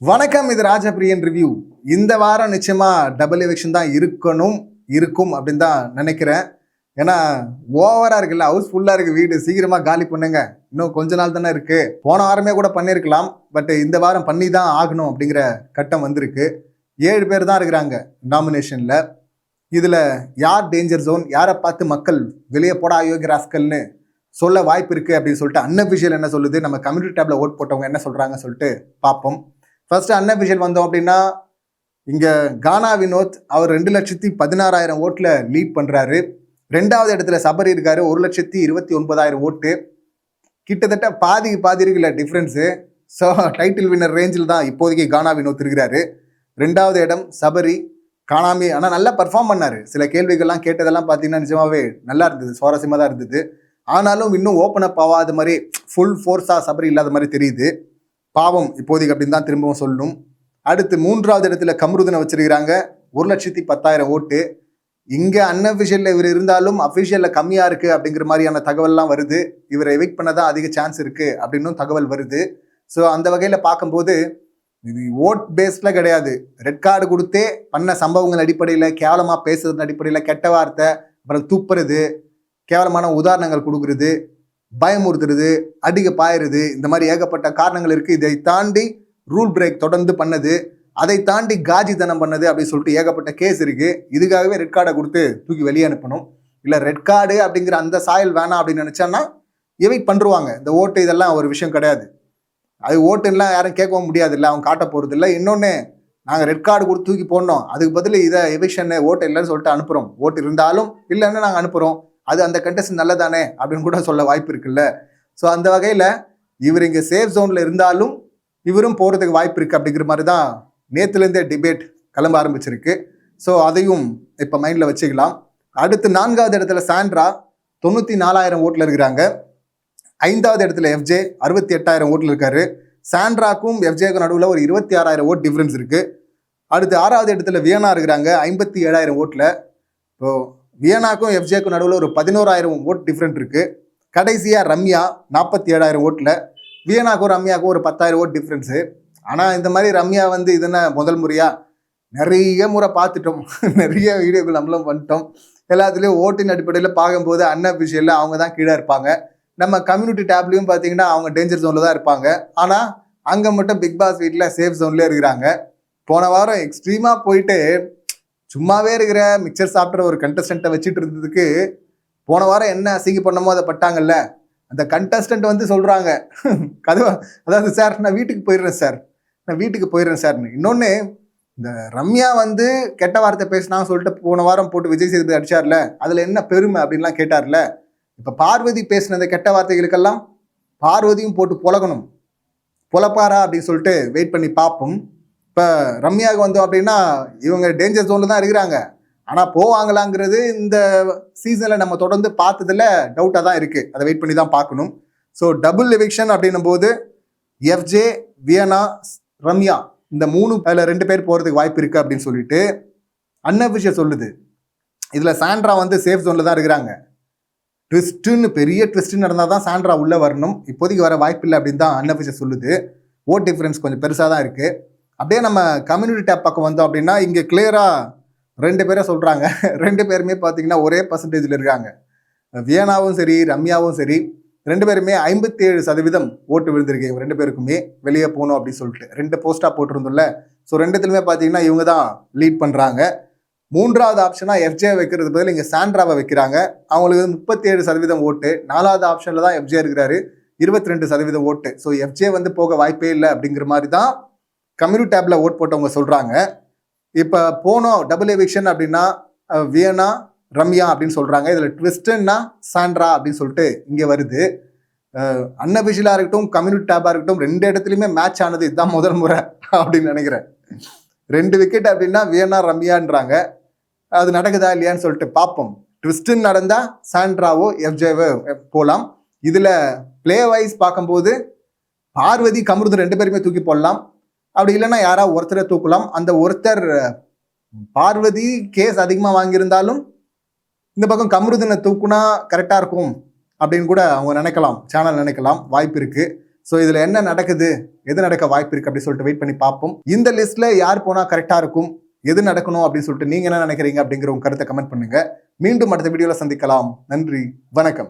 வணக்கம், இது ராஜபிரியன் ரிவ்யூ. இந்த வாரம் நிச்சயமா டபுள் எவிக்ஷன் தான் இருக்கும் அப்படின்னு தான் நினைக்கிறேன். ஏன்னா ஓவரா இருக்குல்ல, ஹவுஸ் ஃபுல்லா இருக்கு, வீடு சீக்கிரமா காலி பண்ணுங்க, இன்னும் கொஞ்ச நாள் தானே இருக்கு. போன வாரமே கூட பண்ணியிருக்கலாம், பட் இந்த வாரம் பண்ணி தான் ஆகணும் அப்படிங்கிற கட்டம் வந்திருக்கு. 7 பேர் தான் இருக்கிறாங்க நாமினேஷன்ல. இதுல யார் டேஞ்சர் ஜோன், யாரை பார்த்து மக்கள் வெளியே போட அயோக்கிய ராஸ்கல்னு சொல்ல வாய்ப்பு இருக்கு அப்படின்னு சொல்லிட்டு அன்அஃபிஷியல் என்ன சொல்லுது, நம்ம கம்யூனிட்டி டேப்ல ஓட் போட்டவங்க என்ன சொல்றாங்க சொல்லிட்டு பார்ப்போம். ஃபர்ஸ்ட் அன்அஃபிஷியல் வந்தோம் அப்படின்னா, இங்கே கானா வினோத் அவர் 2,16,000 ஓட்டில் லீட் பண்ணுறாரு. 2வது இடத்துல சபரி இருக்காரு, 1,29,000 ஓட்டு. கிட்டத்தட்ட பாதி இருக்குல்ல டிஃப்ரென்ஸு. ஸோ டைட்டில் வின்னர் ரேஞ்சில் தான் இப்போதைக்கு கானா வினோத் இருக்கிறாரு. 2வது இடம் சபரி. காணாமே ஆனால் நல்லா பர்ஃபார்ம் பண்ணார். சில கேள்விகள்லாம் கேட்டதெல்லாம் பார்த்தீங்கன்னா நிஜமாவே நல்லா இருந்தது, சுவாரஸ்யமாக தான் இருந்தது. ஆனாலும் இன்னும் ஓப்பன் அப் ஆகாத மாதிரி, ஃபுல் ஃபோர்ஸாக சபரி இல்லாத மாதிரி தெரியுது. பாவம் இப்போதைக்கு அப்படின்னு தான் திரும்பவும் சொல்லணும். அடுத்து 3வது இடத்துல கம்ருதனை வச்சிருக்கிறாங்க, 1,10,000 ஓட்டு. இங்கே அன்அஃபிஷியலில் இவர் இருந்தாலும் அஃபிஷியலில் கம்மியாக இருக்குது அப்படிங்கிற மாதிரியான தகவல்லாம் வருது. இவரை எவிக்ட் பண்ண தான் அதிக சான்ஸ் இருக்குது அப்படின்னும் தகவல் வருது. ஸோ அந்த வகையில் பார்க்கும்போது இது ஓட் பேஸ்டில் கிடையாது, ரெட் கார்டு கொடுத்தே பண்ண சம்பவங்கள் அடிப்படையில், கேவலமாக பேசுறதன் அடிப்படையில், கெட்ட வார்த்தை, அப்புறம் துப்புறது, கேவலமான உதாரணங்கள் கொடுக்குறது, பயமுறுத்துறது, அடிக்க பாயிருது, இந்த மாதிரி ஏகப்பட்ட காரணங்கள் இருக்குது. இதை தாண்டி ரூல் பிரேக் தொடர்ந்து பண்ணது, அதை தாண்டி காஜித்தனம் பண்ணது அப்படின்னு சொல்லிட்டு ஏகப்பட்ட கேஸ் இருக்குது. இதுக்காகவே ரெட் கார்டை கொடுத்து தூக்கி வெளியே அனுப்பணும். இல்லை ரெட் கார்டு அப்படிங்கிற அந்த சாயல் வேணாம் அப்படின்னு நினச்சான்னா எவிக்ட் பண்ணுருவாங்க. இந்த ஓட்டு இதெல்லாம் ஒரு விஷயம் கிடையாது. அது ஓட்டுலாம் யாரும் கேட்கவும் முடியாது, இல்லை அவங்க காட்ட போகிறது இல்லை. இன்னொன்று, நாங்கள் ரெட் கார்டு கொடுத்து தூக்கி போடணும், அதுக்கு பதில் இதை எவிக்ஷன் ஓட்டு இல்லைன்னு சொல்லிட்டு அனுப்புகிறோம். ஓட்டு இருந்தாலும் இல்லைன்னு நாங்கள் அனுப்புகிறோம், அது அந்த கண்டஸ்ட் நல்லதானே அப்படின்னு கூட சொல்ல வாய்ப்பு இருக்குல்ல. ஸோ அந்த வகையில் இவர் இங்கே சேஃப் ஜோனில் இருந்தாலும் இவரும் போகிறதுக்கு வாய்ப்பு இருக்குது அப்படிங்கிற மாதிரி தான் நேற்றுலேருந்தே டிபேட் கிளம்ப ஆரம்பிச்சிருக்கு. ஸோ அதையும் இப்போ மைண்டில் வச்சுக்கலாம். அடுத்து 4வது இடத்துல சாண்ட்ரா 94,000 ஓட்டில் இருக்கிறாங்க. 5வது இடத்துல எஃப்ஜே 68,000 ஓட்டில் இருக்காரு. சாண்ட்ராக்கும் எஃப்ஜேக்கும் நடுவில் ஒரு 26,000 ஓட் டிஃப்ரென்ஸ் இருக்குது. அடுத்து 6வது இடத்துல வியனா இருக்கிறாங்க 57,000 ஓட்டில். ஸோ வியனாக்கும் எஃப்ஜேக்கும் நடுவில் ஒரு 11,000 ஓட் டிஃப்ரெண்ட் இருக்குது. கடைசியாக ரம்யா 47,000 ஓட்டில். வியனாக்கும் ரம்யாவுக்கும் ஒரு 10,000 ஓட் டிஃப்ரென்ஸு. ஆனால் இந்த மாதிரி ரம்யா வந்து இதுன்னா முதல் முறையாக, நிறைய முறை பார்த்துட்டோம், நிறைய வீடியோக்கள் நம்மளும் பண்ணிட்டோம். எல்லாத்துலேயும் ஓட்டின் அடிப்படையில் பார்க்கும்போது அன்அஃபிஷியலில் அவங்க தான் கீழே இருப்பாங்க. நம்ம கம்யூனிட்டி டேப்லேயும் பார்த்தீங்கன்னா அவங்க டேஞ்சர் ஜோனில் தான் இருப்பாங்க. ஆனால் அங்கே மட்டும் பிக் பாஸ் வீட்டில் சேஃப் ஜோன்லேயே இருக்கிறாங்க. போன வாரம் எக்ஸ்ட்ரீமாக போயிட்டு சும்மாவே இருக்கிற மிக்சர் சாப்பிட்ற ஒரு கண்டஸ்டண்ட்டை வச்சுட்டு இருந்ததுக்கு போன வாரம் என்ன அசிங்க பண்ணமோ அதை பட்டாங்கல்ல. அந்த கண்டஸ்டன்ட் வந்து சொல்கிறாங்க, அதாவது சார் நான் வீட்டுக்கு போயிடுறேன் சார்னு. இன்னொன்று, இந்த ரம்யா வந்து கெட்ட வார்த்தை பேசினான்னு சொல்லிட்டு போன வாரம் போட்டு விஜய் சேதுபதி அடிச்சார்ல, அதில் என்ன பெருமை அப்படின்லாம் கேட்டார்ல. இப்போ பார்வதி பேசின அந்த கெட்ட வார்த்தைகளுக்கெல்லாம் பார்வதியும் போட்டு பொழப்பாரா அப்படின்னு சொல்லிட்டு வெயிட் பண்ணி பார்ப்போம். இப்போ ரம்யாவுக்கு வந்தோம் அப்படின்னா இவங்க டேஞ்சர் ஜோனில் தான் இருக்கிறாங்க. ஆனால் போவாங்களாங்கிறது இந்த சீசனில் நம்ம தொடர்ந்து பார்த்ததில் டவுட்டாக தான் இருக்குது. அதை வெயிட் பண்ணி தான் பார்க்கணும். ஸோ டபுள் எவிக்ஷன் அப்படின்னும் போது எஃப்ஜே, வியனா, ரம்யா இந்த 3 அதில் 2 பேர் போகிறதுக்கு வாய்ப்பு இருக்குது அப்படின்னு சொல்லிட்டு அன்அஃபிஷியல் சொல்லுது. இதில் சாண்ட்ரா வந்து சேஃப் ஜோனில் தான் இருக்கிறாங்க. பெரிய ட்விஸ்ட்டு நடந்தால் தான் சாண்ட்ரா உள்ளே வரணும். இப்போதைக்கு வர வாய்ப்பு இல்லை அப்படின்னு தான் அன்அஃபிஷியல் சொல்லுது. ஓட் டிஃப்ரென்ஸ் கொஞ்சம் பெருசாக தான் இருக்குது. அப்படியே நம்ம கம்யூனிட்டி டேப் பக்கம் வந்தோம் அப்படின்னா இங்கே கிளியராக 2 பேரை சொல்கிறாங்க. 2 பேருமே பார்த்தீங்கன்னா ஒரே பர்சன்டேஜில் இருக்காங்க. வியனாவும் சரி ரம்யாவும் சரி 2 பேருமே 57% ஓட்டு விழுந்திருக்கு. இவங்க 2 பேருக்குமே வெளியே போகணும் அப்படின்னு சொல்லிட்டு 2 போஸ்ட்டாக போட்டிருந்தோம்ல. ஸோ 2த்துலையுமே பார்த்தீங்கன்னா இவங்க தான் லீட் பண்ணுறாங்க. 3வது ஆப்ஷனாக எஃப்ஜே வைக்கிறது பதில் இங்கே சாண்ட்ராவை வைக்கிறாங்க. அவங்களுக்கு 37% ஓட்டு. 4வது ஆப்ஷனில் தான் எஃப்ஜே இருக்கிறாரு, 22% ஓட்டு. ஸோ எஃப்ஜே வந்து போக வாய்ப்பே இல்லை அப்படிங்கிற மாதிரி தான் கம்யூனிட்டி டேப்பில் ஓட் போட்டவங்க சொல்கிறாங்க. இப்போ போனோம் டபுள் எவிக்ஷன் அப்படின்னா வியனா, ரம்யா அப்படின்னு சொல்கிறாங்க. இதில் ட்விஸ்ட்டுன்னா சாண்ட்ரா அப்படின்னு சொல்லிட்டு இங்கே வருது. அன்அஃபிஷியலாக இருக்கட்டும், கம்யூனிட்டி டேப்பாக இருக்கட்டும், 2 இடத்துலையுமே மேட்ச் ஆனது இதுதான் முதல் முறை அப்படின்னு நினைக்கிறேன். 2 விக்கெட் அப்படின்னா வியனா, ரம்யான்றாங்க. அது நடக்குதா இல்லையான்னு சொல்லிட்டு பார்ப்போம். ட்விஸ்ட்டுன்னு நடந்தால் சாண்ட்ராவோ எஃப்ஜேவோ போகலாம். இதில் பிளே வைஸ் பார்க்கும்போது பார்வதி, கம்ருதன் 2 பேருமே தூக்கி போடலாம். அப்படி இல்லைன்னா யாராவது ஒருத்தரை தூக்கலாம். அந்த ஒருத்தர் பார்வதி கேஸ் அதிகமாக வாங்கியிருந்தாலும் இந்த பக்கம் கம்ருதனை தூக்குனா கரெக்டாக இருக்கும் அப்படின்னு கூட அவங்க நினைக்கலாம், சேனல் நினைக்கலாம், வாய்ப்பு இருக்குது. ஸோ இதுல என்ன நடக்குது, எது நடக்க வாய்ப்பு இருக்கு அப்படின்னு சொல்லிட்டு வெயிட் பண்ணி பார்ப்போம். இந்த லிஸ்ட்ல யார் போனா கரெக்டா இருக்கும், எது நடக்கணும் அப்படின்னு சொல்லிட்டு நீங்க என்ன நினைக்கிறீங்க அப்படிங்கிற உங்க கருத்தை கமெண்ட் பண்ணுங்க. மீண்டும் அடுத்த வீடியோல சந்திக்கலாம். நன்றி, வணக்கம்.